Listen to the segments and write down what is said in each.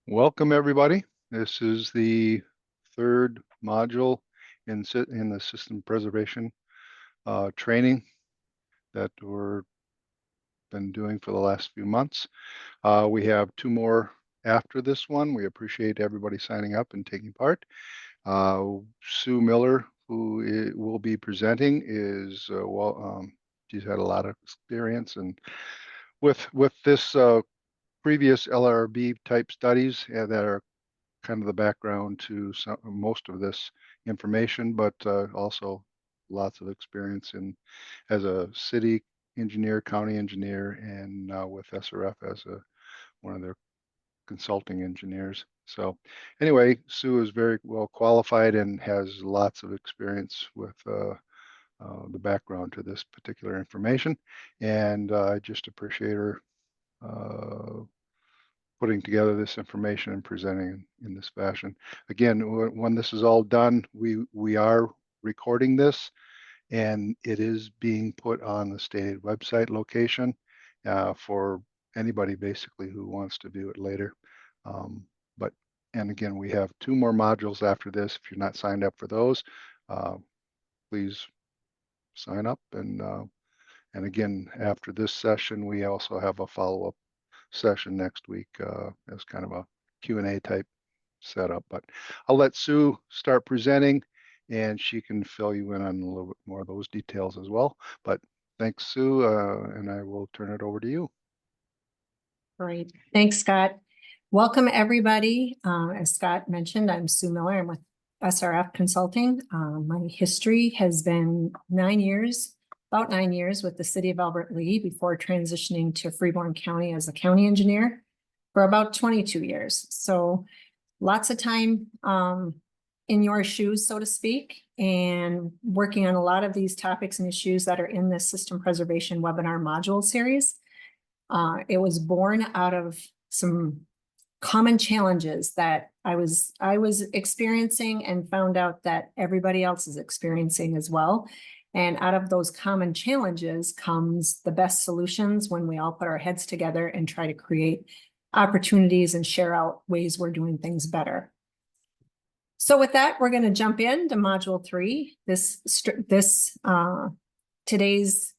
Welcome, everybody. This is the third module in the system preservation training that we're been doing for the last few months. We have two more after this one. We appreciate everybody signing up and taking part. Sue Miller, who will be presenting, is she's had a lot of experience and with this previous LRB type studies that are kind of the background to most of this information, but also lots of experience as a city engineer, county engineer, and with SRF as one of their consulting engineers. So anyway, Sue is very well qualified and has lots of experience with the background to this particular information. And I just appreciate her putting together this information and presenting in this fashion. Again, when this is all done, we are recording this, and it is being put on the stated website location for anybody basically who wants to view it later. And again, we have two more modules after this. If you're not signed up for those, please sign up. And again, after this session, we also have a follow-up session next week as kind of a Q&A type setup. But I'll let Sue start presenting, and she can fill you in on a little bit more of those details as well. But thanks, Sue, and I will turn it over to you. Great. Thanks, Scott. Welcome, everybody. As Scott mentioned, I'm Sue Miller. I'm with SRF Consulting. My history has been about 9 years with the city of Albert Lea before transitioning to Freeborn County as a county engineer for about 22 years. So lots of time in your shoes, so to speak, and working on a lot of these topics and issues that are in this system preservation webinar module series. It was born out of some common challenges that I was experiencing and found out that everybody else is experiencing as well. And out of those common challenges comes the best solutions when we all put our heads together and try to create opportunities and share out ways we're doing things better. So with that, we're going to jump into module 3. Today's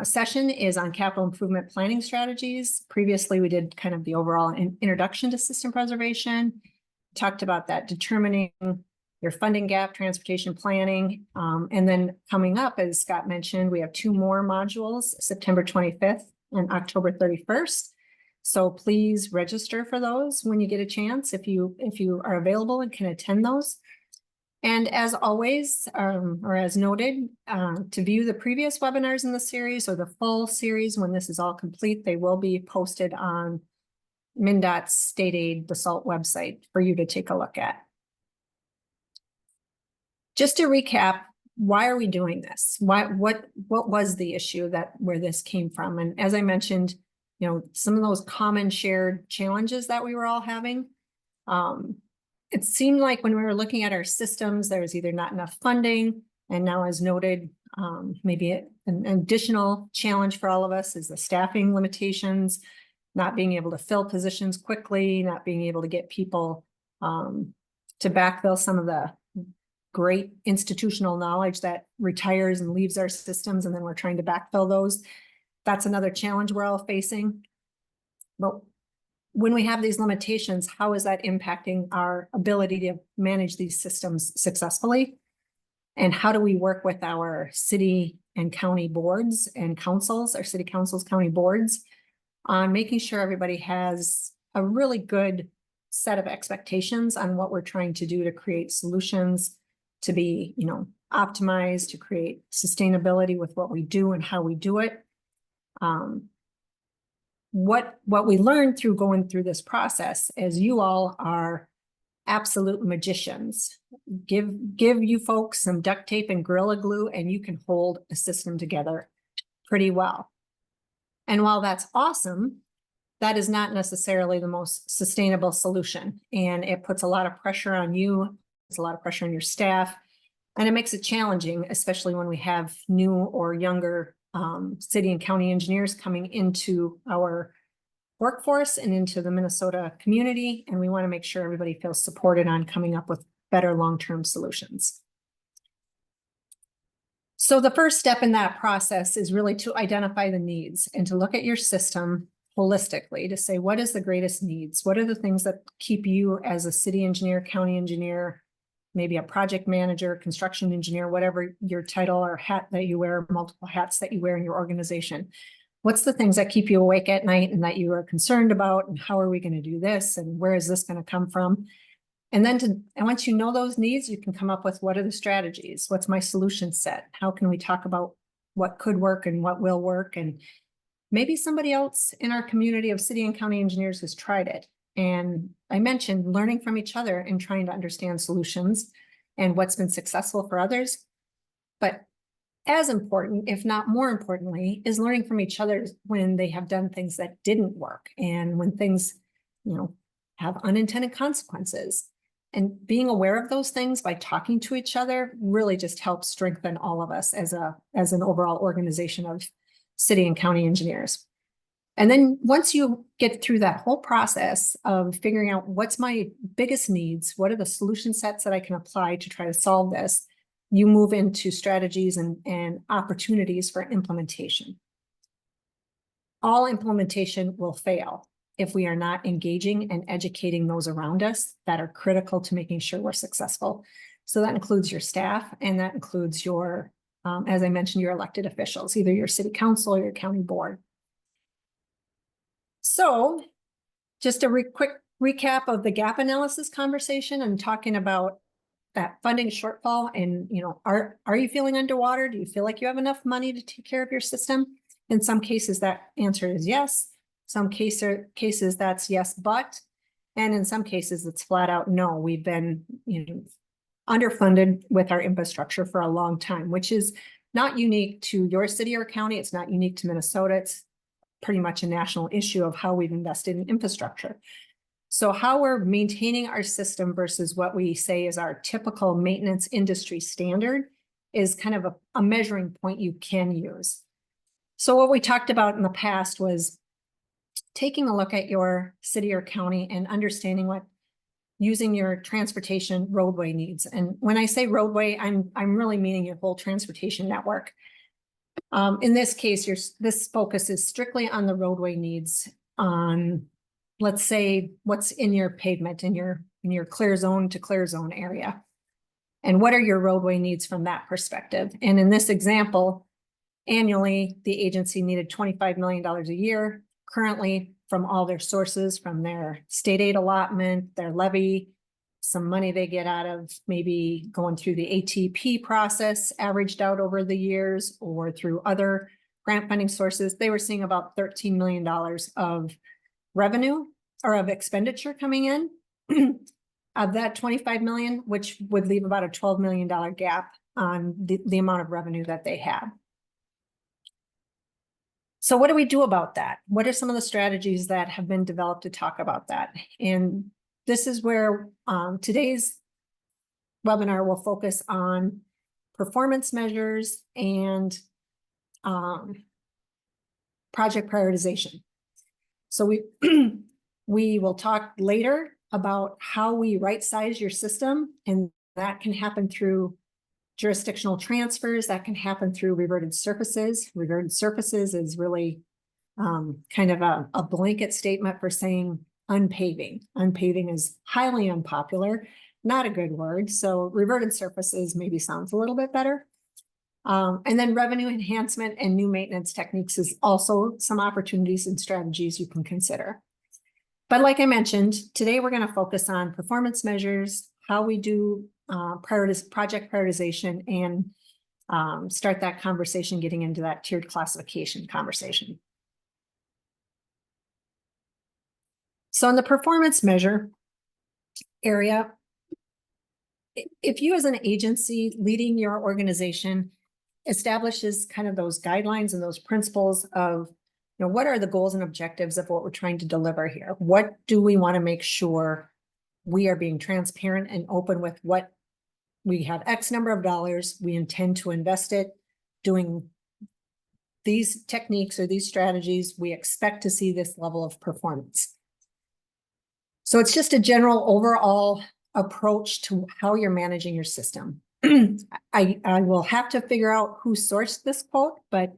session is on capital improvement planning strategies. Previously, we did kind of the overall introduction to system preservation, talked about that, determining your funding gap, transportation planning. And then coming up, as Scott mentioned, we have two more modules, September 25th and October 31st. So please register for those when you get a chance, if you are available and can attend those. And as always, or as noted, to view the previous webinars in the series or the full series, when this is all complete, they will be posted on MnDOT's State Aid Basalt website for you to take a look at. Just to recap, why are we doing this? What was the issue where this came from? And as I mentioned, some of those common shared challenges that we were all having. It seemed like when we were looking at our systems, there was either not enough funding, and now, as noted, maybe an additional challenge for all of us is the staffing limitations, not being able to fill positions quickly, not being able to get people to backfill some of the great institutional knowledge that retires and leaves our systems, and then we're trying to backfill those. That's another challenge we're all facing. But when we have these limitations, how is that impacting our ability to manage these systems successfully? And how do we work with our city and county boards and councils, our city councils, county boards, on making sure everybody has a really good set of expectations on what we're trying to do to create solutions, to be, optimized, to create sustainability with what we do and how we do it. What we learned through going through this process is you all are absolute magicians. Give you folks some duct tape and Gorilla Glue, and you can hold a system together pretty well. And while that's awesome, that is not necessarily the most sustainable solution. And it puts a lot of pressure on you. It's a lot of pressure on your staff. And it makes it challenging, especially when we have new or younger city and county engineers coming into our workforce and into the Minnesota community. And we want to make sure everybody feels supported on coming up with better long-term solutions. So the first step in that process is really to identify the needs and to look at your system holistically to say, what is the greatest needs? What are the things that keep you as a city engineer, county engineer, maybe a project manager, construction engineer, whatever your title or hat that you wear, multiple hats that you wear in your organization? What's the things that keep you awake at night and that you are concerned about? And how are we going to do this? And where is this going to come from? And then once you know those needs, you can come up with what are the strategies? What's my solution set? How can we talk about what could work and what will work? And maybe somebody else in our community of city and county engineers has tried it. And I mentioned learning from each other and trying to understand solutions and what's been successful for others. But as important, if not more importantly, is learning from each other when they have done things that didn't work and when things, have unintended consequences. And being aware of those things by talking to each other really just helps strengthen all of us as an overall organization of city and county engineers. And then once you get through that whole process of figuring out what's my biggest needs, what are the solution sets that I can apply to try to solve this, you move into strategies and opportunities for implementation. All implementation will fail if we are not engaging and educating those around us that are critical to making sure we're successful. So that includes your staff, and that includes your, as I mentioned, your elected officials, either your city council or your county board. So just a quick recap of the gap analysis conversation and talking about that funding shortfall and, are you feeling underwater? Do you feel like you have enough money to take care of your system? In some cases, that answer is yes. Some cases that's yes, but, and in some cases it's flat out no. We've been, underfunded with our infrastructure for a long time, which is not unique to your city or county. It's not unique to Minnesota. It's pretty much a national issue of how we've invested in infrastructure. So how we're maintaining our system versus what we say is our typical maintenance industry standard is kind of a measuring point you can use. So what we talked about in the past was taking a look at your city or county and understanding what using your transportation roadway needs. And when I say roadway, I'm really meaning your whole transportation network. In this case, this focus is strictly on the roadway needs on, let's say, what's in your pavement, in your clear zone to clear zone area. And what are your roadway needs from that perspective? And in this example, annually, the agency needed $25 million a year. Currently, from all their sources, from their state aid allotment, their levy, some money they get out of maybe going through the ATP process, averaged out over the years, or through other grant funding sources, they were seeing about $13 million of revenue or of expenditure coming in. Of that 25 million, which would leave about a $12 million gap on the amount of revenue that they had. So what do we do about that? What are some of the strategies that have been developed to talk about that? And this is where today's webinar will focus on performance measures and project prioritization. So we will talk later about how we right-size your system, and that can happen through jurisdictional transfers, that can happen through reverted surfaces. Reverted surfaces is really kind of a blanket statement for saying unpaving. Unpaving is highly unpopular, not a good word. So reverted surfaces maybe sounds a little bit better. And then revenue enhancement and new maintenance techniques is also some opportunities and strategies you can consider. But like I mentioned, today we're going to focus on performance measures, how we do project prioritization, and start that conversation getting into that tiered classification conversation. So in the performance measure area, if you as an agency leading your organization establishes kind of those guidelines and those principles of, what are the goals and objectives of what we're trying to deliver here? What do we want to make sure we are being transparent and open with? What we have X number of dollars, we intend to invest it doing these techniques or these strategies, we expect to see this level of performance. So it's just a general overall approach to how you're managing your system. I will have to figure out who sourced this quote, but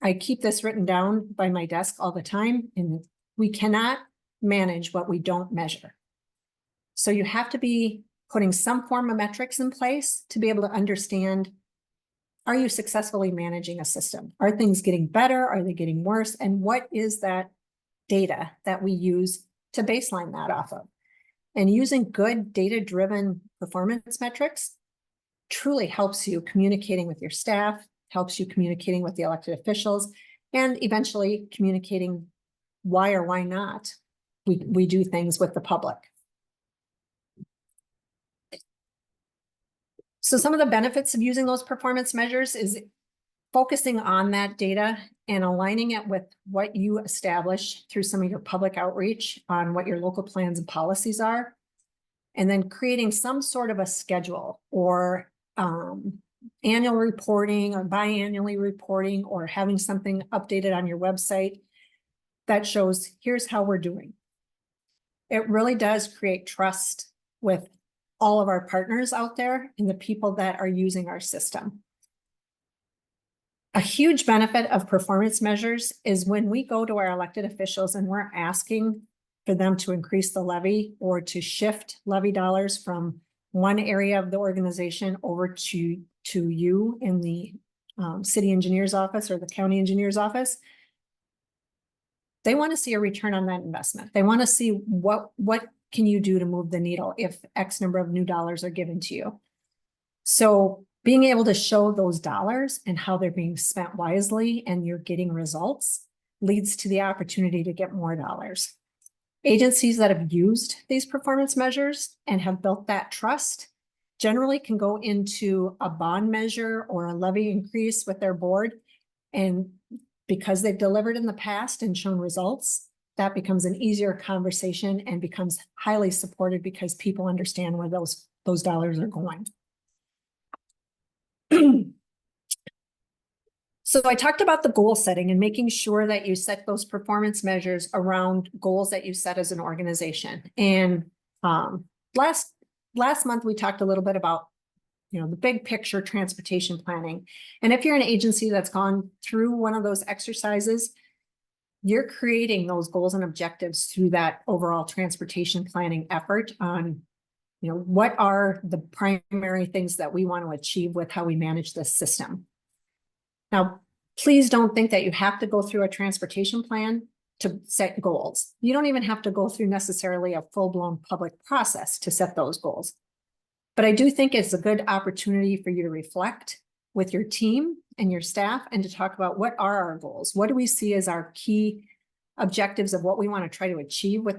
I keep this written down by my desk all the time, and we cannot manage what we don't measure. So you have to be putting some form of metrics in place to be able to understand, are you successfully managing a system? Are things getting better? Are they getting worse? And what is that data that we use to baseline that off of? And using good data-driven performance metrics truly helps you communicating with your staff, helps you communicating with the elected officials, and eventually communicating why or why not we do things with the public. So some of the benefits of using those performance measures is focusing on that data and aligning it with what you establish through some of your public outreach on what your local plans and policies are, and then creating some sort of a schedule or annual reporting or biannually reporting, or having something updated on your website that shows, here's how we're doing. It really does create trust with all of our partners out there and the people that are using our system. A huge benefit of performance measures is when we go to our elected officials and we're asking for them to increase the levy or to shift levy dollars from one area of the organization over to you in the city engineer's office or the county engineer's office. They want to see a return on that investment. They want to see what can you do to move the needle if X number of new dollars are given to you. So being able to show those dollars and how they're being spent wisely and you're getting results leads to the opportunity to get more dollars. Agencies that have used these performance measures and have built that trust generally can go into a bond measure or a levy increase with their board. And because they've delivered in the past and shown results, that becomes an easier conversation and becomes highly supported because people understand where those dollars are going. So I talked about the goal setting and making sure that you set those performance measures around goals that you set as an organization. And last month, we talked a little bit about, the big picture transportation planning. And if you're an agency that's gone through one of those exercises, you're creating those goals and objectives through that overall transportation planning effort on, what are the primary things that we want to achieve with how we manage this system. Now, please don't think that you have to go through a transportation plan to set goals. You don't even have to go through necessarily a full-blown public process to set those goals. But I do think it's a good opportunity for you to reflect with your team and your staff and to talk about what are our goals? What do we see as our key objectives of what we want to try to achieve with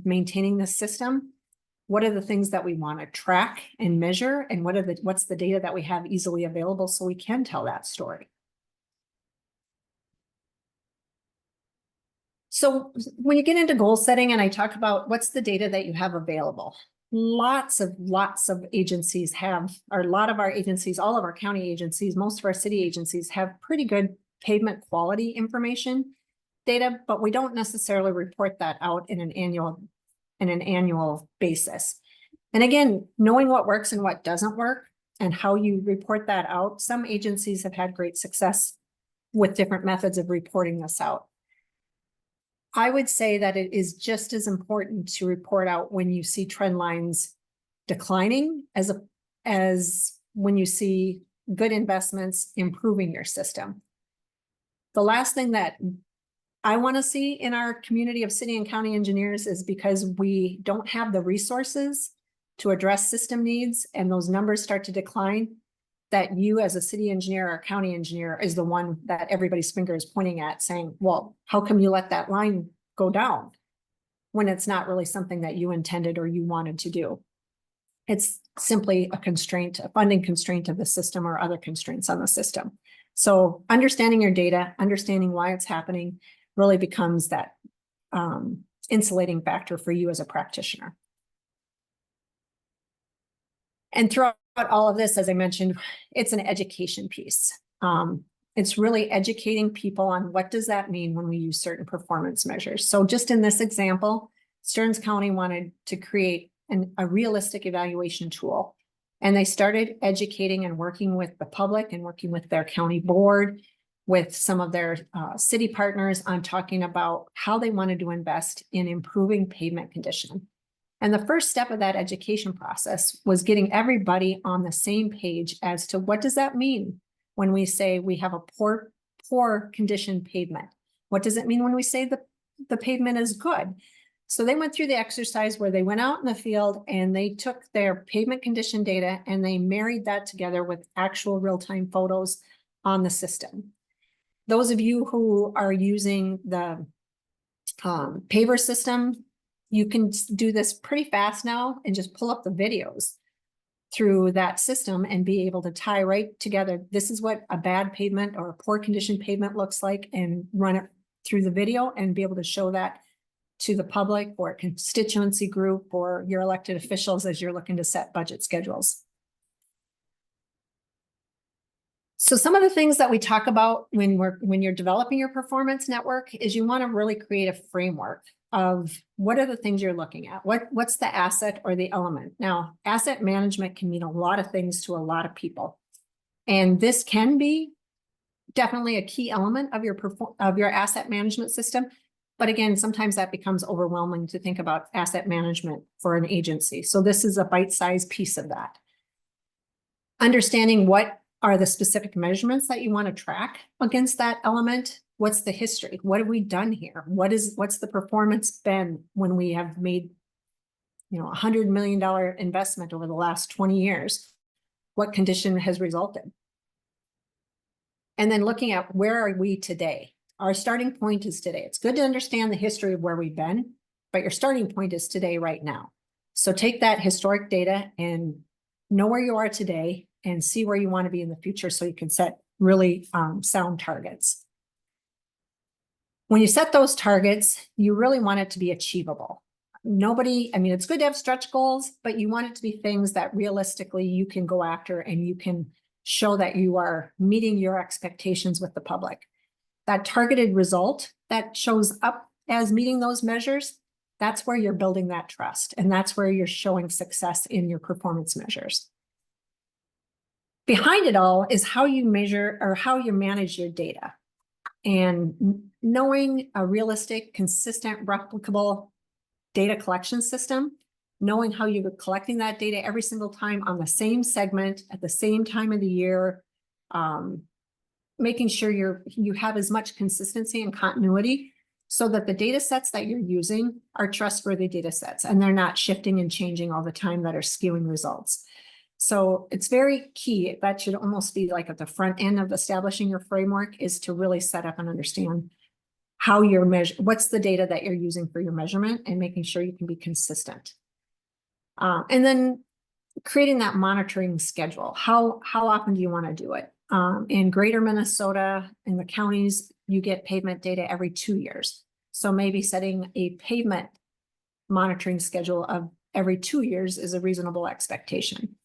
maintaining this system? What are the things that we want to track and measure? And what's the data that we have easily available so we can tell that story? So when you get into goal setting and I talk about what's the data that you have available, lots of agencies have, or a lot of our agencies, all of our county agencies, most of our city agencies have pretty good pavement quality information data, but we don't necessarily report that out in an annual basis. And again, knowing what works and what doesn't work and how you report that out, some agencies have had great success with different methods of reporting this out. I would say that it is just as important to report out when you see trend lines declining as when you see good investments improving your system. The last thing that I want to see in our community of city and county engineers is because we don't have the resources to address system needs and those numbers start to decline, that you as a city engineer or county engineer is the one that everybody's finger is pointing at saying, well, how come you let that line go down when it's not really something that you intended or you wanted to do? It's simply a constraint, a funding constraint of the system or other constraints on the system. So understanding your data, understanding why it's happening really becomes that insulating factor for you as a practitioner. And throughout all of this, as I mentioned, it's an education piece. It's really educating people on what does that mean when we use certain performance measures. So just in this example, Stearns County wanted to create a realistic evaluation tool. And they started educating and working with the public and working with their county board, with some of their city partners on talking about how they wanted to invest in improving pavement condition. And the first step of that education process was getting everybody on the same page as to what does that mean when we say we have a poor condition pavement? What does it mean when we say the pavement is good? So they went through the exercise where they went out in the field and they took their pavement condition data and they married that together with actual real-time photos on the system. Those of you who are using the paver system, you can do this pretty fast now and just pull up the videos through that system and be able to tie right together. This is what a bad pavement or a poor condition pavement looks like, and run it through the video and be able to show that to the public or constituency group or your elected officials as you're looking to set budget schedules. So some of the things that we talk about when you're developing your performance network is you want to really create a framework of what are the things you're looking at? What's the asset or the element? Now, asset management can mean a lot of things to a lot of people. And this can be definitely a key element of your asset management system. But again, sometimes that becomes overwhelming to think about asset management for an agency. So this is a bite-sized piece of that. Understanding what are the specific measurements that you want to track against that element. What's the history? What have we done here? What's the performance been when we have made, $100 million investment over the last 20 years? What condition has resulted? And then looking at where are we today? Our starting point is today. It's good to understand the history of where we've been, but your starting point is today, right now. So take that historic data and know where you are today and see where you want to be in the future so you can set really sound targets. When you set those targets, you really want it to be achievable. It's good to have stretch goals, but you want it to be things that realistically you can go after and you can show that you are meeting your expectations with the public. That targeted result that shows up as meeting those measures, that's where you're building that trust. And that's where you're showing success in your performance measures. Behind it all is how you measure or how you manage your data. And knowing a realistic, consistent, replicable data collection system, knowing how you're collecting that data every single time on the same segment at the same time of the year, making sure you have as much consistency and continuity so that the data sets that you're using are trustworthy data sets and they're not shifting and changing all the time that are skewing results. So it's very key. That should almost be like at the front end of establishing your framework, is to really set up and understand how you're what's the data that you're using for your measurement and making sure you can be consistent. And then creating that monitoring schedule. How often do you want to do it? In greater Minnesota, in the counties, you get pavement data every 2 years. So maybe setting a pavement monitoring schedule of every 2 years is a reasonable expectation.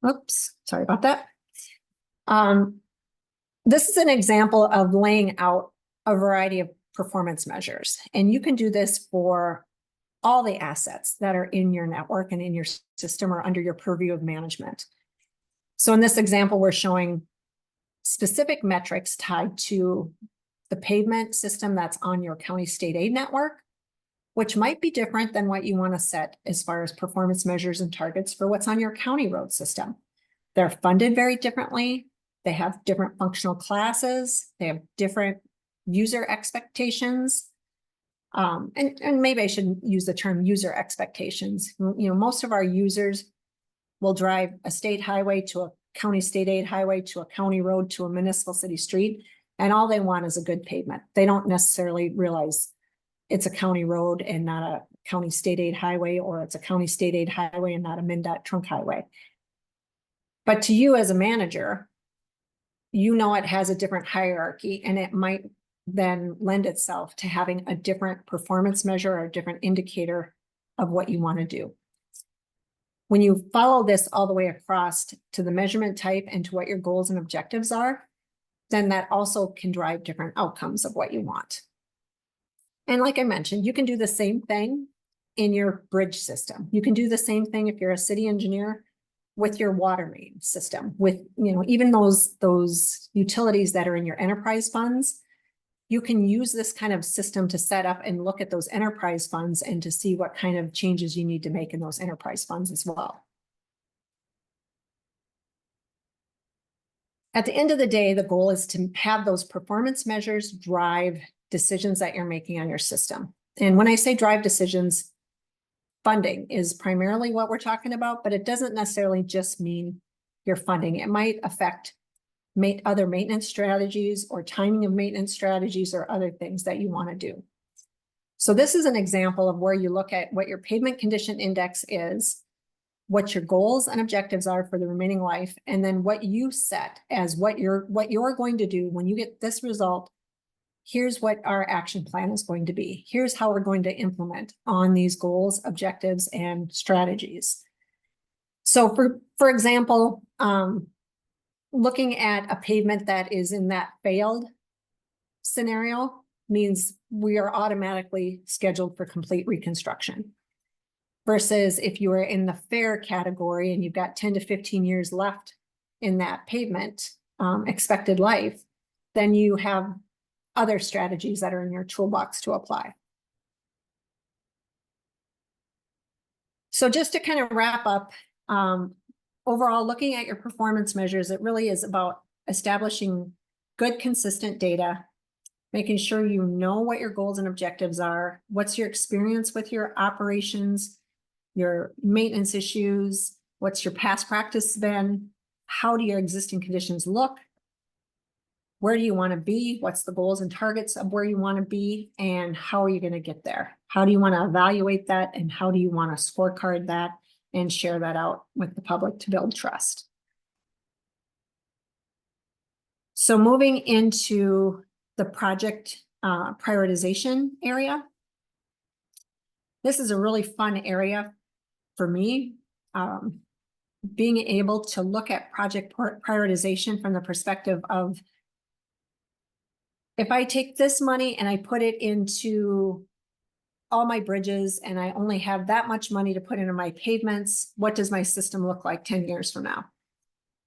Oops, sorry about that. This is an example of laying out a variety of performance measures. And you can do this for all the assets that are in your network and in your system or under your purview of management. So in this example, we're showing specific metrics tied to the pavement system that's on your county state aid network, which might be different than what you want to set as far as performance measures and targets for what's on your county road system. They're funded very differently. They have different functional classes. They have different user expectations. And maybe I shouldn't use the term user expectations. Most of our users will drive a state highway to a county state aid highway to a county road to a municipal city street, and all they want is a good pavement. They don't necessarily realize it's a county road and not a county state aid highway, or it's a county state aid highway and not a MnDOT trunk highway. But to you as a manager, it has a different hierarchy, and it might then lend itself to having a different performance measure or a different indicator of what you want to do. When you follow this all the way across to the measurement type and to what your goals and objectives are, then that also can drive different outcomes of what you want. And like I mentioned, you can do the same thing in your bridge system. You can do the same thing if you're a city engineer with your water main system, with, you know, even those utilities that are in your enterprise funds. You can use this kind of system to set up and look at those enterprise funds and to see what kind of changes you need to make in those enterprise funds as well. At the end of the day, the goal is to have those performance measures drive decisions that you're making on your system. And when I say drive decisions, funding is primarily what we're talking about, but it doesn't necessarily just mean your funding. It might affect other maintenance strategies or timing of maintenance strategies or other things that you want to do. So this is an example of where you look at what your pavement condition index is, what your goals and objectives are for the remaining life, and then what you set as what you're going to do when you get this result. Here's what our action plan is going to be. Here's how we're going to implement on these goals, objectives, and strategies. So for example, looking at a pavement that is in that failed scenario means we are automatically scheduled for complete reconstruction. Versus if you are in the fair category and you've got 10 to 15 years left in that pavement expected life, then you have other strategies that are in your toolbox to apply. So just to kind of wrap up, overall, looking at your performance measures, it really is about establishing good, consistent data, making sure you know what your goals and objectives are, what's your experience with your operations, your maintenance issues, what's your past practice been, how do your existing conditions look, where do you want to be, what's the goals and targets of where you want to be, and how are you going to get there? How do you want to evaluate that, and how do you want to scorecard that and share that out with the public to build trust? So moving into the project prioritization area. This is a really fun area for me. Being able to look at project prioritization from the perspective of, if I take this money and I put it into all my bridges and I only have that much money to put into my pavements, what does my system look like 10 years from now?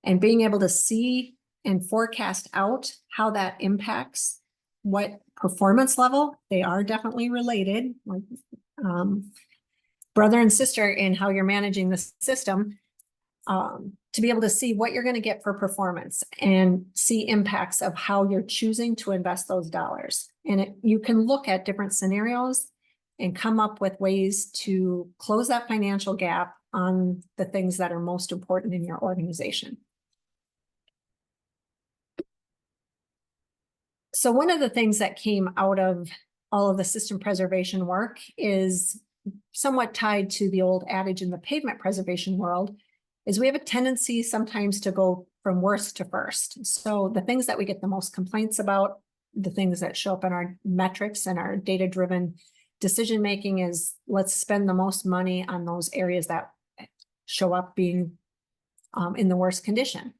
And being able to see and forecast out how that impacts what performance level, they are definitely related, like brother and sister in how you're managing the system, to be able to see what you're going to get for performance and see impacts of how you're choosing to invest those dollars. And you can look at different scenarios and come up with ways to close that financial gap on the things that are most important in your organization. So one of the things that came out of all of the system preservation work is somewhat tied to the old adage in the pavement preservation world, is we have a tendency sometimes to go from worst to first. So the things that we get the most complaints about, the things that show up in our metrics and our data-driven decision-making is, let's spend the most money on those areas that show up being in the worst condition.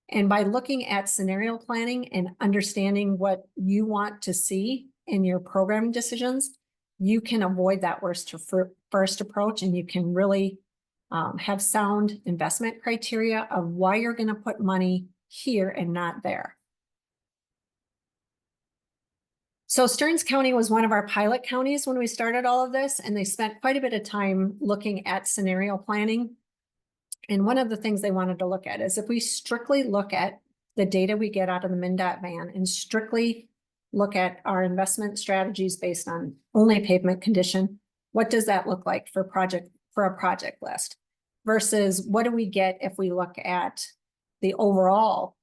And by looking at scenario planning and understanding what you want to see in your programming decisions, you can avoid that worst to first approach, and you can really have sound investment criteria of why you're going to put money here and not there. So Stearns County was one of our pilot counties when we started all of this, and they spent quite a bit of time looking at scenario planning. And one of the things they wanted to look at is, if we strictly look at the data we get out of the MnDOT van and strictly look at our investment strategies based on only pavement condition, what does that look like for a project list? Versus what do we get if we look at the overall,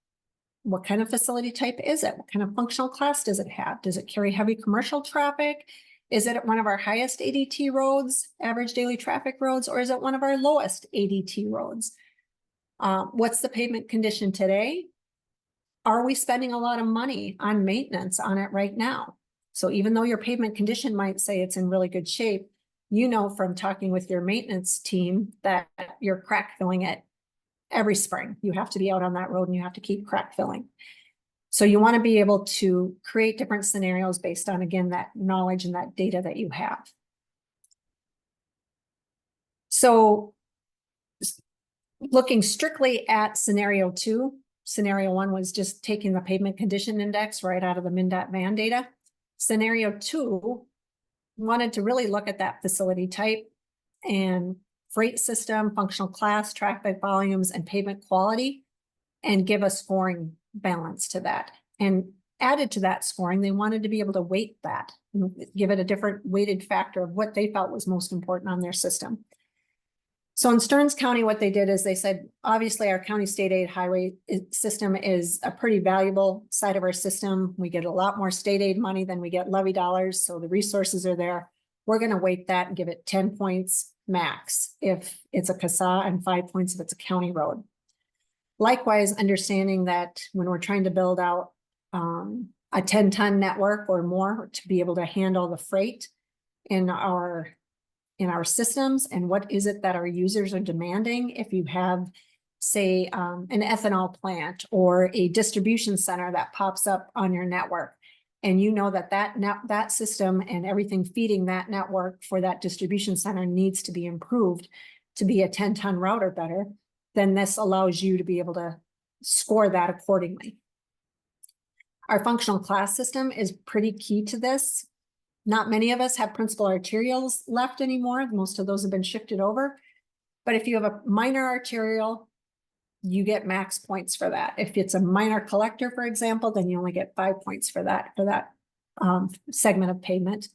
what kind of facility type is it? What kind of functional class does it have? Does it carry heavy commercial traffic? Is it one of our highest ADT roads, average daily traffic roads, or is it one of our lowest ADT roads? What's the pavement condition today? Are we spending a lot of money on maintenance on it right now? So even though your pavement condition might say it's in really good shape, you know from talking with your maintenance team that you're crack filling it every spring. You have to be out on that road and you have to keep crack filling. So you want to be able to create different scenarios based on, again, that knowledge and that data that you have. So looking strictly at scenario 2, scenario 1 was just taking the pavement condition index right out of the MnDOT van data. Scenario 2 wanted to really look at that facility type and freight system, functional class, traffic volumes, and pavement quality, and give a scoring balance to that. And added to that scoring, they wanted to be able to weight that, give it a different weighted factor of what they felt was most important on their system. So in Stearns County, what they did is they said, obviously our county state aid highway system is a pretty valuable side of our system. We get a lot more state aid money than we get levy dollars. So the resources are there. We're going to weight that and give it 10 points max if it's a CASA and 5 points if it's a county road. Likewise, understanding that when we're trying to build out a 10-ton network or more to be able to handle the freight in our systems, and what is it that our users are demanding. If you have, say, an ethanol plant or a distribution center that pops up on your network, and you know that system and everything feeding that network for that distribution center needs to be improved to be a 10-ton route or better, then this allows you to be able to score that accordingly. Our functional class system is pretty key to this. Not many of us have principal arterials left anymore. Most of those have been shifted over. But if you have a minor arterial, you get max points for that. If it's a minor collector, for example, then you only get 5 points for that segment of pavement.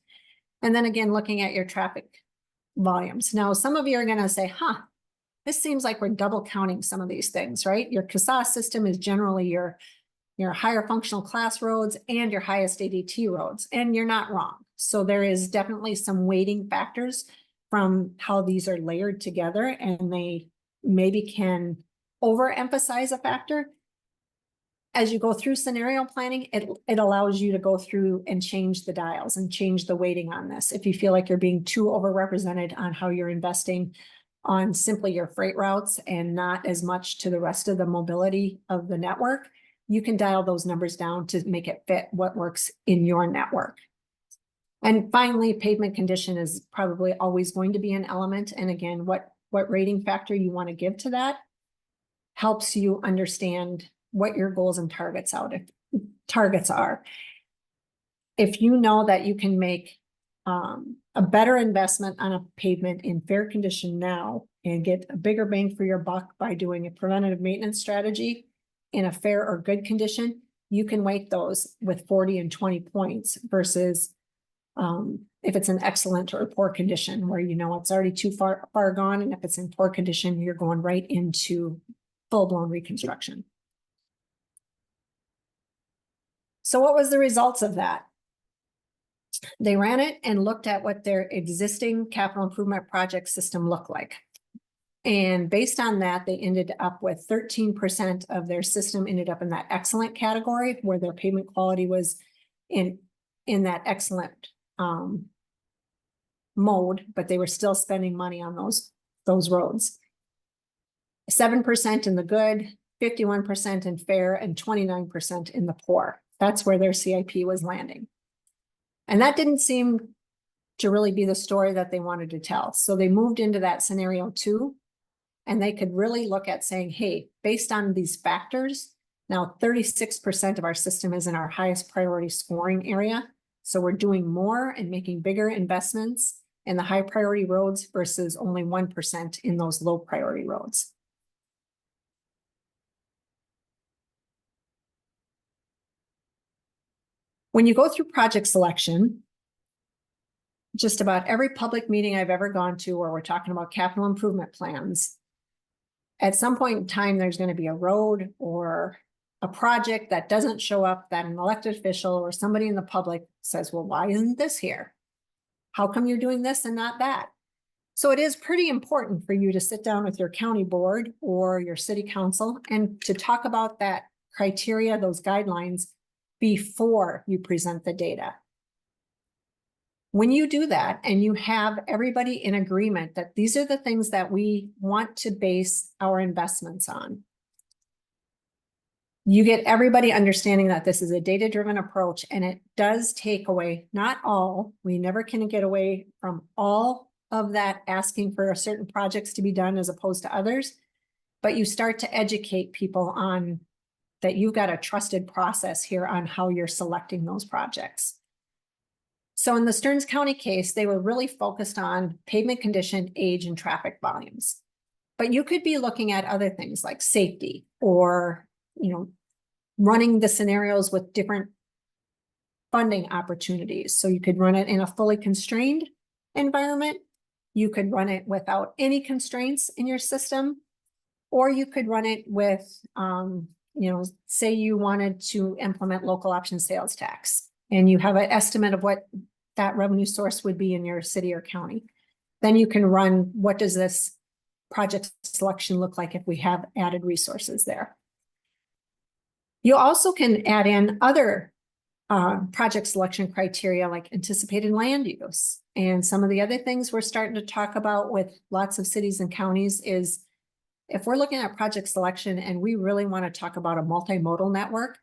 And then again, looking at your traffic volumes. Now, some of you are going to say, this seems like we're double counting some of these things, right? Your CASA system is generally your higher functional class roads and your highest ADT roads, and you're not wrong. So there is definitely some weighting factors from how these are layered together, and they maybe can overemphasize a factor. As you go through scenario planning, it allows you to go through and change the dials and change the weighting on this. If you feel like you're being too overrepresented on how you're investing on simply your freight routes and not as much to the rest of the mobility of the network, you can dial those numbers down to make it fit what works in your network. And finally, pavement condition is probably always going to be an element. And again, what rating factor you want to give to that helps you understand what your goals and targets are. If you know that you can make a better investment on a pavement in fair condition now and get a bigger bang for your buck by doing a preventative maintenance strategy in a fair or good condition, you can weight those with 40 and 20 points versus if it's an excellent or poor condition where you know it's already too far gone, and if it's in poor condition, you're going right into full-blown reconstruction. So what was the results of that? They ran it and looked at what their existing capital improvement project system looked like. And based on that, they ended up with 13% of their system ended up in that excellent category, where their pavement quality was in that excellent mode, but they were still spending money on those roads. 7% in the good, 51% in fair, and 29% in the poor. That's where their CIP was landing. And that didn't seem to really be the story that they wanted to tell. So they moved into that scenario 2, and they could really look at saying, hey, based on these factors, now 36% of our system is in our highest priority scoring area. So we're doing more and making bigger investments in the high priority roads versus only 1% in those low priority roads. When you go through project selection, just about every public meeting I've ever gone to where we're talking about capital improvement plans, at some point in time, there's going to be a road or a project that doesn't show up, that an elected official or somebody in the public says, well, why isn't this here? How come you're doing this and not that? So it is pretty important for you to sit down with your county board or your city council and to talk about that criteria, those guidelines, before you present the data. When you do that and you have everybody in agreement that these are the things that we want to base our investments on, you get everybody understanding that this is a data-driven approach, and it does take away, not all, we never can get away from all of that asking for certain projects to be done as opposed to others, but you start to educate people on that you've got a trusted process here on how you're selecting those projects. So in the Stearns County case, they were really focused on pavement condition, age, and traffic volumes. But you could be looking at other things like safety or, running the scenarios with different funding opportunities. So you could run it in a fully constrained environment. You could run it without any constraints in your system, or you could run it with, say you wanted to implement local option sales tax and you have an estimate of what that revenue source would be in your city or county. Then you can run, what does this project selection look like if we have added resources there? You also can add in other project selection criteria like anticipated land use. And some of the other things we're starting to talk about with lots of cities and counties is if we're looking at project selection and we really want to talk about a multimodal network,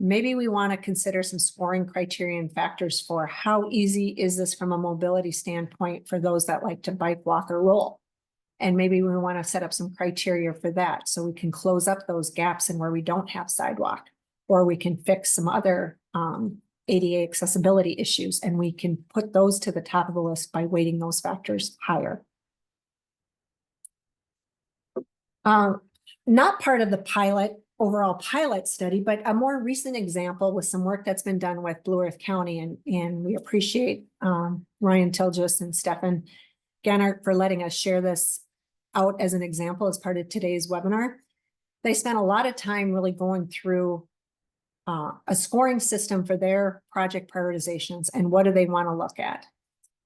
maybe we want to consider some scoring criteria and factors for how easy is this from a mobility standpoint for those that like to bike, walk, or roll. And maybe we want to set up some criteria for that so we can close up those gaps in where we don't have sidewalk, or we can fix some other ADA accessibility issues, and we can put those to the top of the list by weighting those factors higher. Not part of the overall pilot study, but a more recent example with some work that's been done with Blue Earth County, and we appreciate Ryan Tilgis and Stefan Gannert for letting us share this out as an example as part of today's webinar. They spent a lot of time really going through a scoring system for their project prioritizations and what do they want to look at.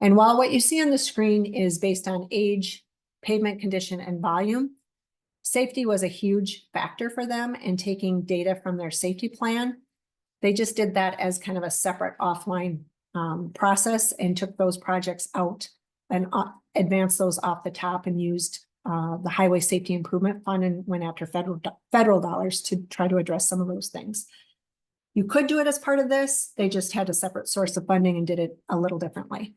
And while what you see on the screen is based on age, pavement condition, and volume, safety was a huge factor for them in taking data from their safety plan. They just did that as kind of a separate offline process and took those projects out and advanced those off the top and used the Highway Safety Improvement Fund and went after federal dollars to try to address some of those things. You could do it as part of this. They just had a separate source of funding and did it a little differently.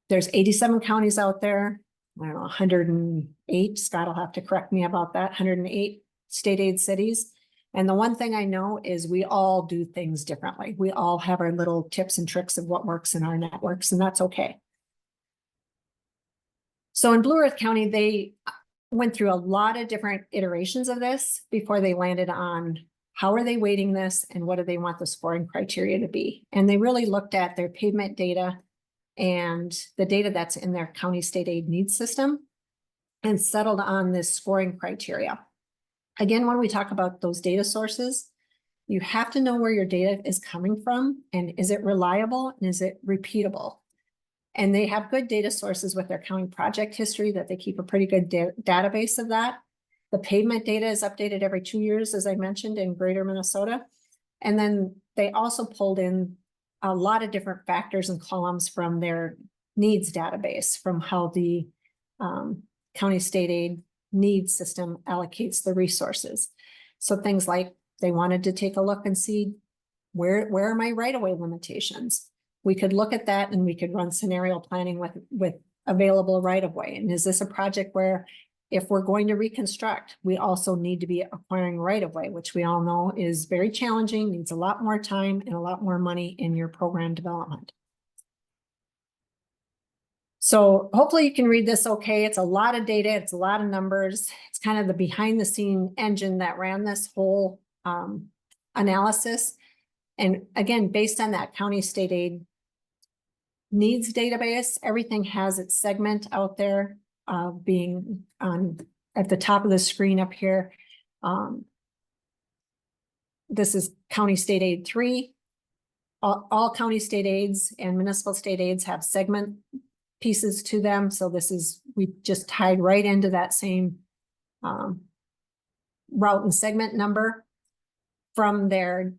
There's 87 counties out there. I don't know, 108, Scott will have to correct me about that, 108 state aid cities. And the one thing I know is we all do things differently. We all have our little tips and tricks of what works in our networks, and that's okay. So in Blue Earth County, they went through a lot of different iterations of this before they landed on how are they weighting this and what do they want the scoring criteria to be. And they really looked at their pavement data and the data that's in their county state aid needs system and settled on this scoring criteria. Again, when we talk about those data sources, you have to know where your data is coming from and is it reliable and is it repeatable? And they have good data sources with their county project history that they keep a pretty good database of that. The pavement data is updated every 2 years, as I mentioned, in greater Minnesota. And then they also pulled in a lot of different factors and columns from their needs database, from how the county state aid needs system allocates the resources. So things like they wanted to take a look and see where are my right-of-way limitations? We could look at that and we could run scenario planning with available right-of-way. And is this a project where if we're going to reconstruct, we also need to be acquiring right-of-way, which we all know is very challenging, needs a lot more time and a lot more money in your program development. So hopefully you can read this okay. It's a lot of data, it's a lot of numbers. It's kind of the behind the scene engine that ran this whole analysis. And again, based on that county state aid needs database, everything has its segment out there being on at the top of the screen up here. This is county state aid 3. All county state aids and municipal state aids have segment pieces to them. So we just tied right into that same route and segment number from their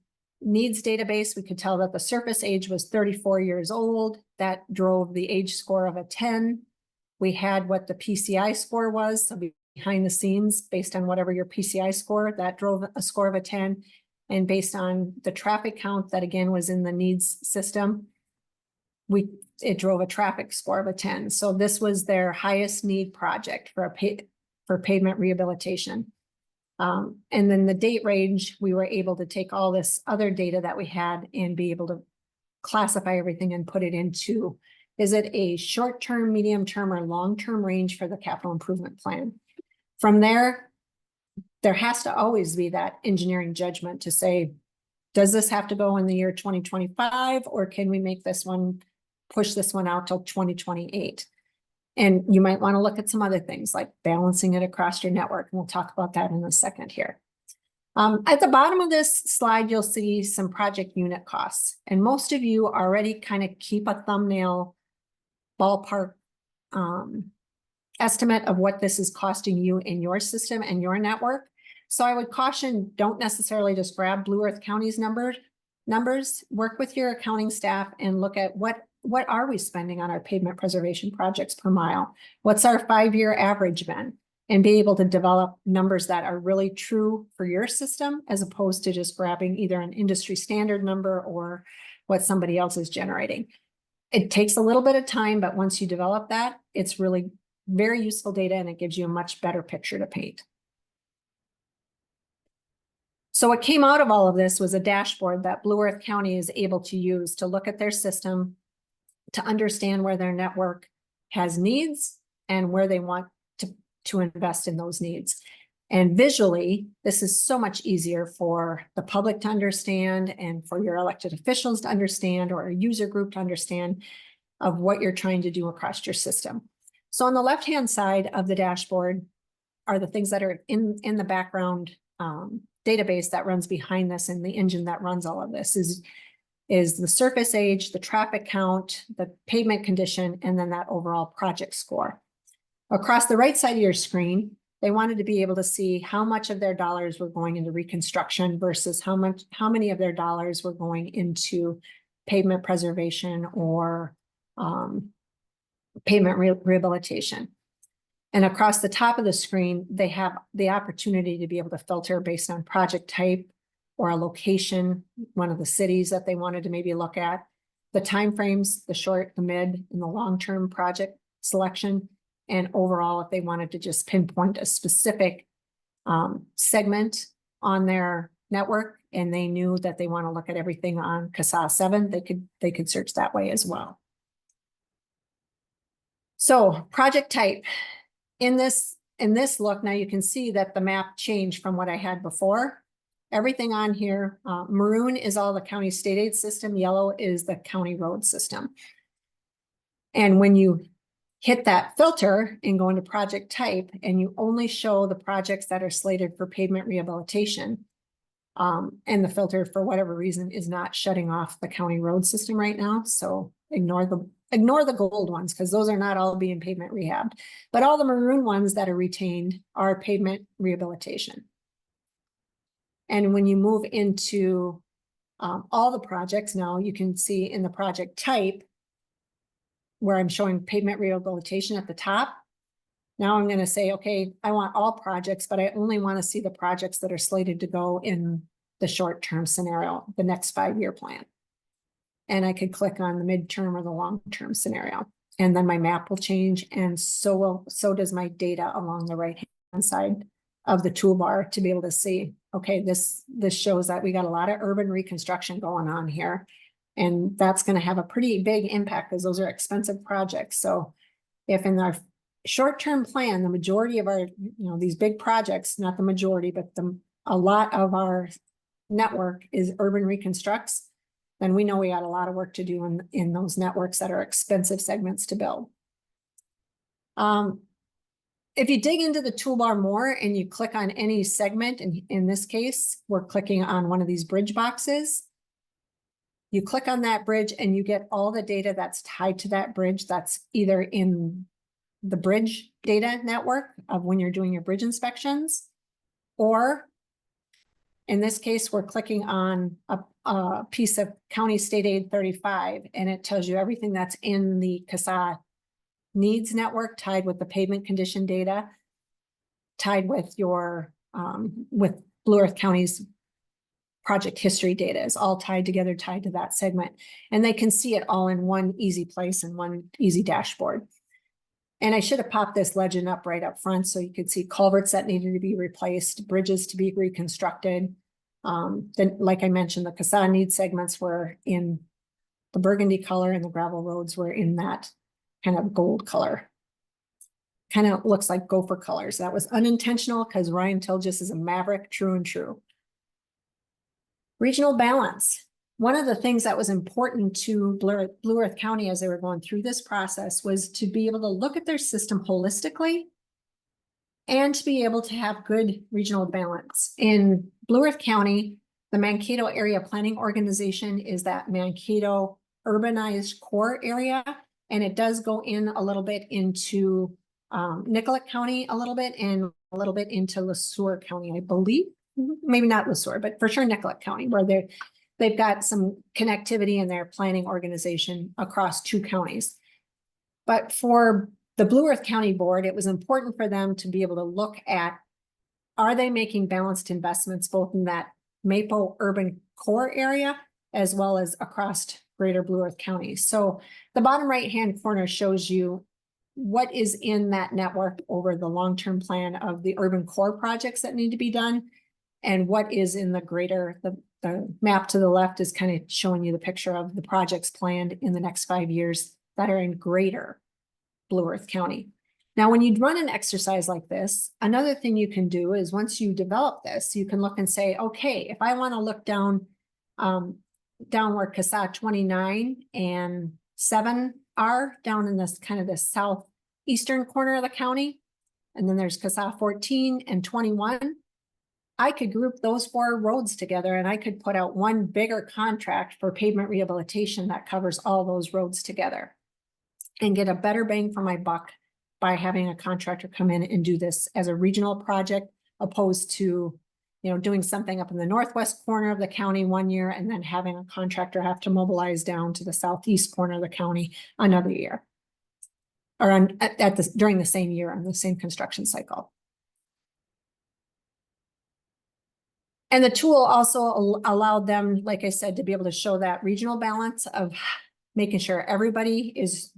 needs database, we could tell that the surface age was 34 years old. That drove the age score of a 10. We had what the PCI score was, so behind the scenes, based on whatever your PCI score, that drove a score of a 10. And based on the traffic count that again was in the needs system, it drove a traffic score of a 10. So this was their highest need project for pavement rehabilitation. And then the date range, we were able to take all this other data that we had and be able to classify everything and put it into, is it a short-term, medium-term, or long-term range for the capital improvement plan? From there has to always be that engineering judgment to say, does this have to go in the year 2025, or can we make this one, push this one out till 2028? And you might want to look at some other things like balancing it across your network. And we'll talk about that in a second here. At the bottom of this slide, you'll see some project unit costs. And most of you already kind of keep a thumbnail ballpark estimate of what this is costing you in your system and your network. So I would caution, don't necessarily just grab Blue Earth County's numbers, work with your accounting staff and look at what are we spending on our pavement preservation projects per mile? What's our 5-year average been? And be able to develop numbers that are really true for your system, as opposed to just grabbing either an industry standard number or what somebody else is generating. It takes a little bit of time, but once you develop that, it's really very useful data and it gives you a much better picture to paint. So what came out of all of this was a dashboard that Blue Earth County is able to use to look at their system, to understand where their network has needs and where they want to invest in those needs. And visually, this is so much easier for the public to understand and for your elected officials to understand, or a user group to understand of what you're trying to do across your system. So on the left-hand side of the dashboard are the things that are in the background database that runs behind this, and the engine that runs all of this is the surface age, the traffic count, the pavement condition, and then that overall project score. Across the right side of your screen, they wanted to be able to see how much of their dollars were going into reconstruction versus how many of their dollars were going into pavement preservation or pavement rehabilitation. And across the top of the screen, they have the opportunity to be able to filter based on project type or a location, one of the cities that they wanted to maybe look at, the timeframes, the short, the mid, and the long-term project selection, and overall, if they wanted to just pinpoint a specific segment on their network, and they knew that they want to look at everything on CASA 7, they could search that way as well. So project type. In this look, now you can see that the map changed from what I had before. Everything on here, maroon is all the county state aid system, yellow is the county road system. And when you hit that filter and go into project type, and you only show the projects that are slated for pavement rehabilitation, and the filter for whatever reason is not shutting off the county road system right now. So ignore the gold ones, because those are not all being pavement rehabbed, but all the maroon ones that are retained are pavement rehabilitation. And when you move into all the projects, now you can see in the project type where I'm showing pavement rehabilitation at the top. Now I'm going to say, okay, I want all projects, but I only want to see the projects that are slated to go in the short-term scenario, the next 5-year plan. And I could click on the midterm or the long-term scenario, and then my map will change, and so does my data along the right-hand side of the toolbar to be able to see, okay, this shows that we got a lot of urban reconstruction going on here. And that's going to have a pretty big impact because those are expensive projects. So if in our short-term plan, the majority of our, these big projects, not the majority, but a lot of our network is urban reconstructs, then we know we got a lot of work to do in those networks that are expensive segments to build. If you dig into the toolbar more and you click on any segment, and in this case, we're clicking on one of these bridge boxes. You click on that bridge and you get all the data that's tied to that bridge that's either in the bridge data network of when you're doing your bridge inspections, or in this case, we're clicking on piece of County State Aid 35, and it tells you everything that's in the CASA needs network tied with the pavement condition data, tied with your, with Blue Earth County's project history data is all tied together, tied to that segment. And they can see it all in one easy place and one easy dashboard. And I should have popped this legend up right up front so you could see culverts that needed to be replaced, bridges to be reconstructed. Then, like I mentioned, the CASA need segments were in the burgundy color and the gravel roads were in that kind of gold color. Kind of looks like gopher colors. That was unintentional because Ryan Tilgis is a maverick, true and true. Regional balance. One of the things that was important to Blue Earth County as they were going through this process was to be able to look at their system holistically and to be able to have good regional balance. In Blue Earth County, the Mankato Area Planning Organization is that Mankato urbanized core area, and it does go in a little bit into Nicollet County a little bit and a little bit into LeSueur County, I believe. Maybe not LeSueur, but for sure Nicollet County, where they've got some connectivity in their planning organization across 2 counties. But for the Blue Earth County Board, it was important for them to be able to look at, are they making balanced investments both in that Maple urban core area as well as across greater Blue Earth County. So the bottom right-hand corner shows you what is in that network over the long-term plan of the urban core projects that need to be done, and what is in the greater, the map to the left is kind of showing you the picture of the projects planned in the next 5 years that are in greater Blue Earth County. Now, when you run an exercise like this, another thing you can do is once you develop this, you can look and say, okay, if I want to look down, downward CASA 29 and 7 are down in this kind of the southeastern corner of the county, and then there's CASA 14 and 21. I could group those 4 roads together and I could put out one bigger contract for pavement rehabilitation that covers all those roads together and get a better bang for my buck by having a contractor come in and do this as a regional project, opposed to, doing something up in the northwest corner of the county one year and then having a contractor have to mobilize down to the southeast corner of the county another year, or during the same year on the same construction cycle. And the tool also allowed them, like I said, to be able to show that regional balance of making sure everybody is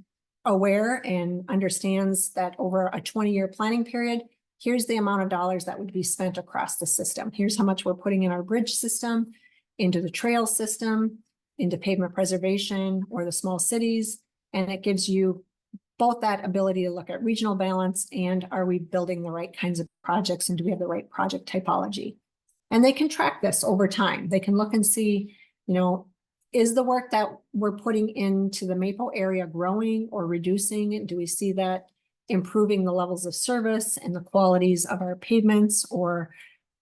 aware and understands that over a 20-year planning period, here's the amount of dollars that would be spent across the system. Here's how much we're putting in our bridge system, into the trail system, into pavement preservation or the small cities. And it gives you both that ability to look at regional balance and are we building the right kinds of projects and do we have the right project typology? And they can track this over time. They can look and see, is the work that we're putting into the Maple area growing or reducing? Do we see that improving the levels of service and the qualities of our pavements or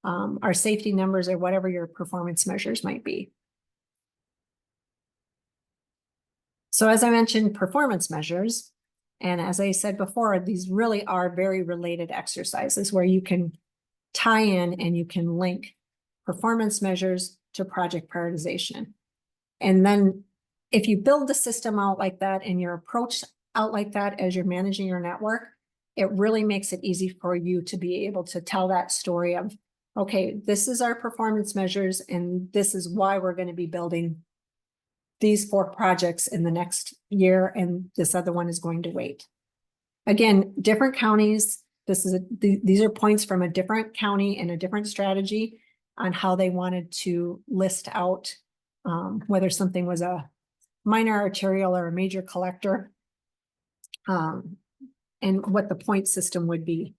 our safety numbers or whatever your performance measures might be? So as I mentioned, performance measures, and as I said before, these really are very related exercises where you can tie in and you can link performance measures to project prioritization. And then if you build the system out like that and your approach out like that as you're managing your network, it really makes it easy for you to be able to tell that story of, okay, this is our performance measures and this is why we're going to be building these 4 projects in the next year and this other one is going to wait. Again, different counties, these are points from a different county and a different strategy on how they wanted to list out whether something was a minor arterial or a major collector, and what the point system would be.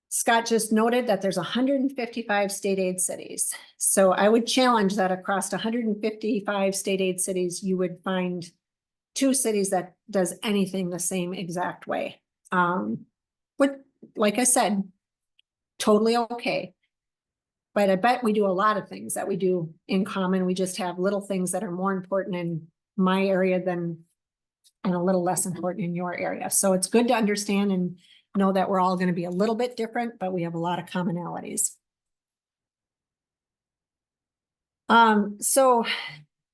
Scott just noted that there's 155 state aid cities. So I would challenge that across 155 state aid cities, you would find 2 cities that does anything the same exact way. Like I said, totally okay. But I bet we do a lot of things that we do in common. We just have little things that are more important in my area and a little less important in your area. So it's good to understand and know that we're all going to be a little bit different, but we have a lot of commonalities. So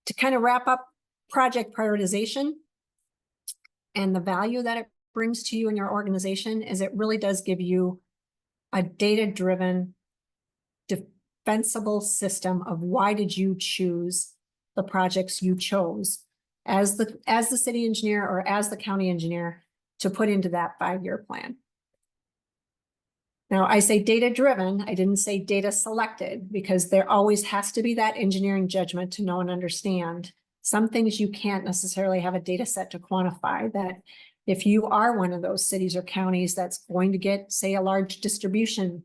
to kind of wrap up project prioritization and the value that it brings to you and your organization is it really does give you a data-driven, defensible system of why did you choose the projects you chose as the city engineer or as the county engineer to put into that 5-year plan. Now, I say data-driven, I didn't say data selected, because there always has to be that engineering judgment to know and understand. Some things you can't necessarily have a data set to quantify. That if you are one of those cities or counties that's going to get, say, a large distribution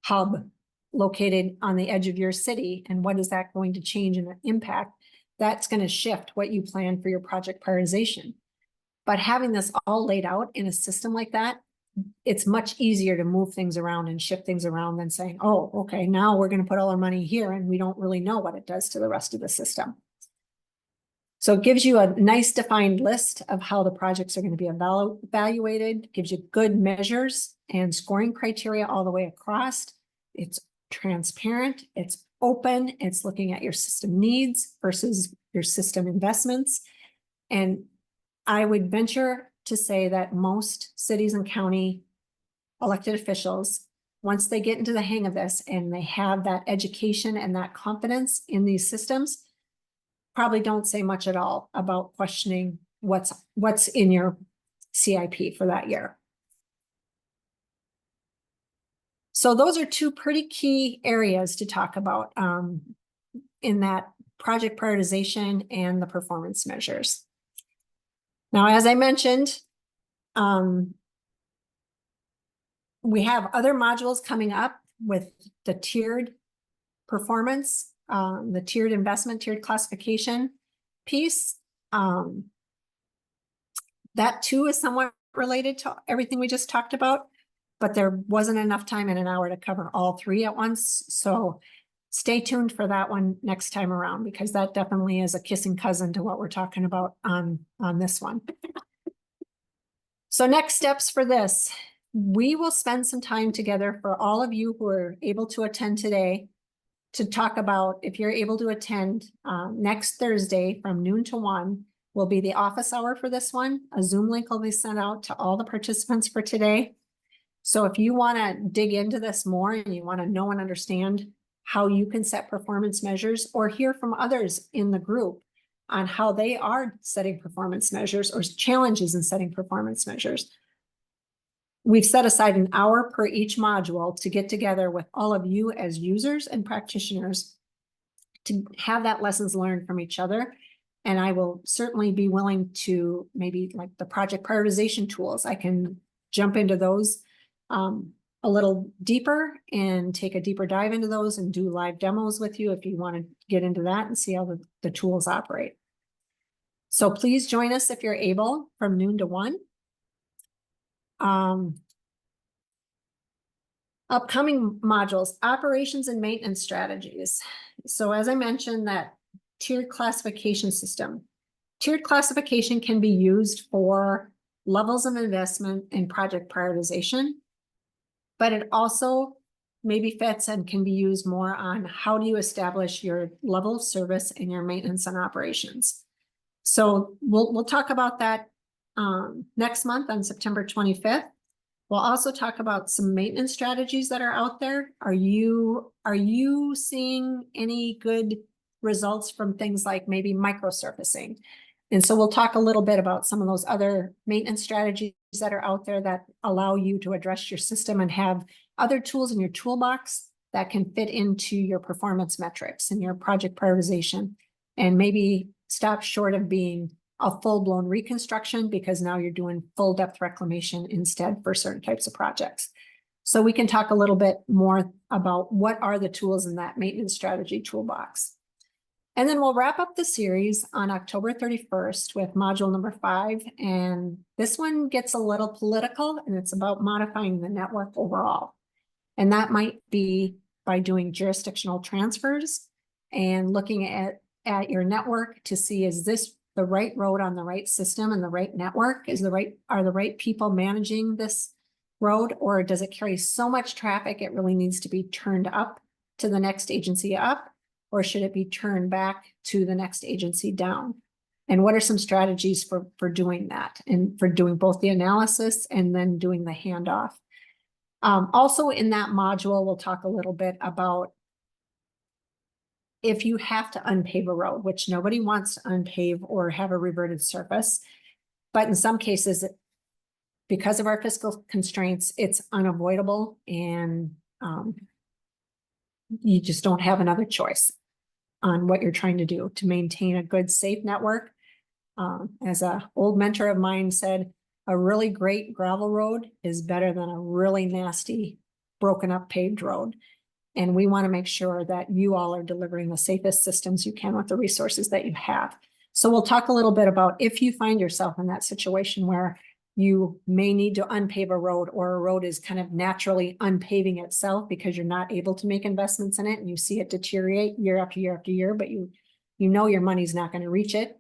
hub located on the edge of your city, and what is that going to change and impact, that's going to shift what you plan for your project prioritization. But having this all laid out in a system like that, it's much easier to move things around and shift things around than saying, oh, okay, now we're going to put all our money here and we don't really know what it does to the rest of the system. So it gives you a nice defined list of how the projects are going to be evaluated, gives you good measures and scoring criteria all the way across. It's transparent, it's open, it's looking at your system needs versus your system investments. And I would venture to say that most cities and county elected officials, once they get into the hang of this and they have that education and that confidence in these systems, probably don't say much at all about questioning what's in your CIP for that year. So those are two pretty key areas to talk about in that project prioritization and the performance measures. Now, as I mentioned, we have other modules coming up with the tiered performance, the tiered investment, tiered classification piece. That too is somewhat related to everything we just talked about, but there wasn't enough time in an hour to cover all three at once. So stay tuned for that one next time around, because that definitely is a kissing cousin to what we're talking about on this one. So next steps for this, we will spend some time together for all of you who are able to attend today to talk about, if you're able to attend, next Thursday from noon to 1 will be the office hour for this one. A Zoom link will be sent out to all the participants for today. So if you want to dig into this more and you want to know and understand how you can set performance measures, or hear from others in the group on how they are setting performance measures or challenges in setting performance measures, we've set aside an hour per each module to get together with all of you as users and practitioners to have that lessons learned from each other. And I will certainly be willing to, maybe like the project prioritization tools, I can jump into those a little deeper and take a deeper dive into those and do live demos with you if you want to get into that and see how the tools operate. So please join us if you're able from noon to 1. Upcoming modules, operations and maintenance strategies. So as I mentioned, that tiered classification system. Tiered classification can be used for levels of investment and project prioritization, but it also maybe fits and can be used more on how do you establish your level of service and your maintenance and operations. So we'll talk about that next month on September 25th. We'll also talk about some maintenance strategies that are out there. Are you seeing any good results from things like maybe microsurfacing? And so we'll talk a little bit about some of those other maintenance strategies that are out there that allow you to address your system and have other tools in your toolbox that can fit into your performance metrics and your project prioritization, and maybe stop short of being a full-blown reconstruction, because now you're doing full depth reclamation instead for certain types of projects. So we can talk a little bit more about what are the tools in that maintenance strategy toolbox. And then we'll wrap up the series on October 31st with module number 5. And this one gets a little political, and it's about modifying the network overall. And that might be by doing jurisdictional transfers and looking at your network to see, is this the right road on the right system and the right network? Are the right people managing this road, or does it carry so much traffic it really needs to be turned up to the next agency up? or should it be turned back to the next agency down? And what are some strategies for doing that and for doing both the analysis and then doing the handoff? Also in that module, we'll talk a little bit about if you have to unpave a road, which nobody wants to unpave or have a reverted surface. But in some cases, because of our fiscal constraints, it's unavoidable and you just don't have another choice on what you're trying to do to maintain a good, safe network. As a old mentor of mine said, a really great gravel road is better than a really nasty, broken up paved road. And we want to make sure that you all are delivering the safest systems you can with the resources that you have. So we'll talk a little bit about if you find yourself in that situation where you may need to unpave a road, or a road is kind of naturally unpaving itself because you're not able to make investments in it and you see it deteriorate year after year after year, but you know your money's not going to reach it.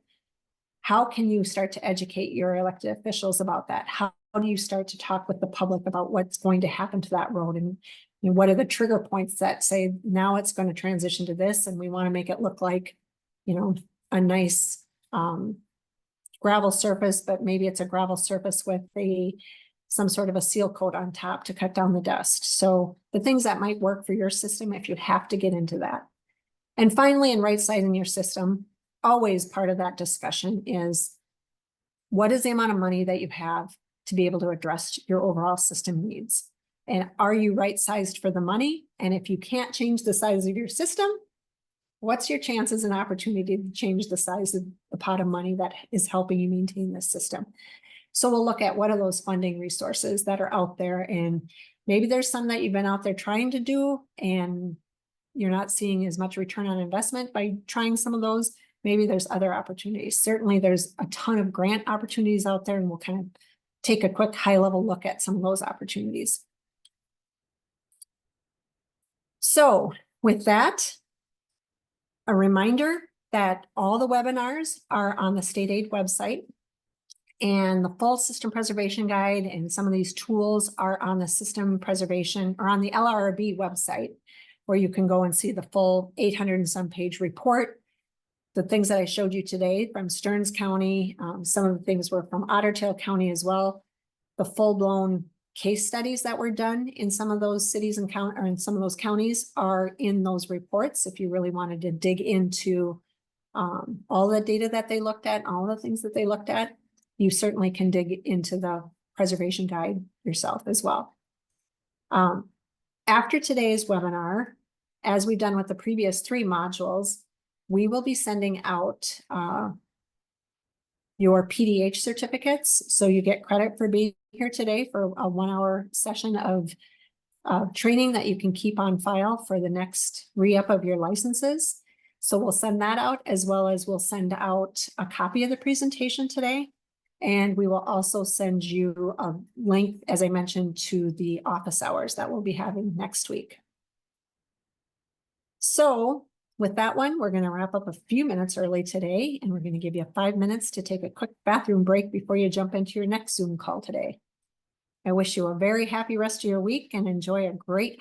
How can you start to educate your elected officials about that? How do you start to talk with the public about what's going to happen to that road? And what are the trigger points that say, now it's going to transition to this, and we want to make it look like, a nice gravel surface, but maybe it's a gravel surface with some sort of a seal coat on top to cut down the dust. So the things that might work for your system if you have to get into that. And finally, in right sizing your system, always part of that discussion is, what is the amount of money that you have to be able to address your overall system needs? And are you right sized for the money? And if you can't change the size of your system, what's your chances and opportunity to change the size of the pot of money that is helping you maintain this system? So we'll look at what are those funding resources that are out there. And maybe there's some that you've been out there trying to do and you're not seeing as much return on investment by trying some of those. Maybe there's other opportunities. Certainly there's a ton of grant opportunities out there, and we'll kind of take a quick high level look at some of those opportunities. So with that, a reminder that all the webinars are on the state aid website, and the full system preservation guide and some of these tools are on the system preservation or on the LRB website, where you can go and see the full 800 and some page report. The things that I showed you today from Stearns County, some of the things were from Otter Tail County as well. The full-blown case studies that were done in some of those cities and or in some of those counties are in those reports. If you really wanted to dig into all the data that they looked at, all the things that they looked at, you certainly can dig into the preservation guide yourself as well. After today's webinar, as we've done with the previous 3 modules, we will be sending out your PDH certificates. So you get credit for being here today for a 1-hour session of training that you can keep on file for the next re-up of your licenses. So we'll send that out, as well as we'll send out a copy of the presentation today. And we will also send you a link, as I mentioned, to the office hours that we'll be having next week. So with that one, we're going to wrap up a few minutes early today, and we're going to give you 5 minutes to take a quick bathroom break before you jump into your next Zoom call today. I wish you a very happy rest of your week and enjoy a great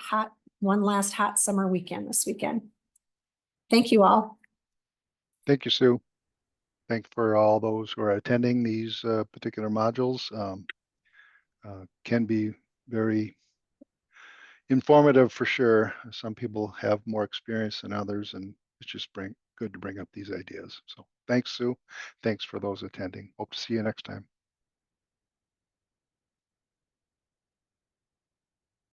one last hot summer weekend this weekend. Thank you all. Thank you, Sue. Thank you for all those who are attending these particular modules. Can be very informative for sure. Some people have more experience than others, and it's just good to bring up these ideas. So thanks, Sue. Thanks for those attending. Hope to see you next time.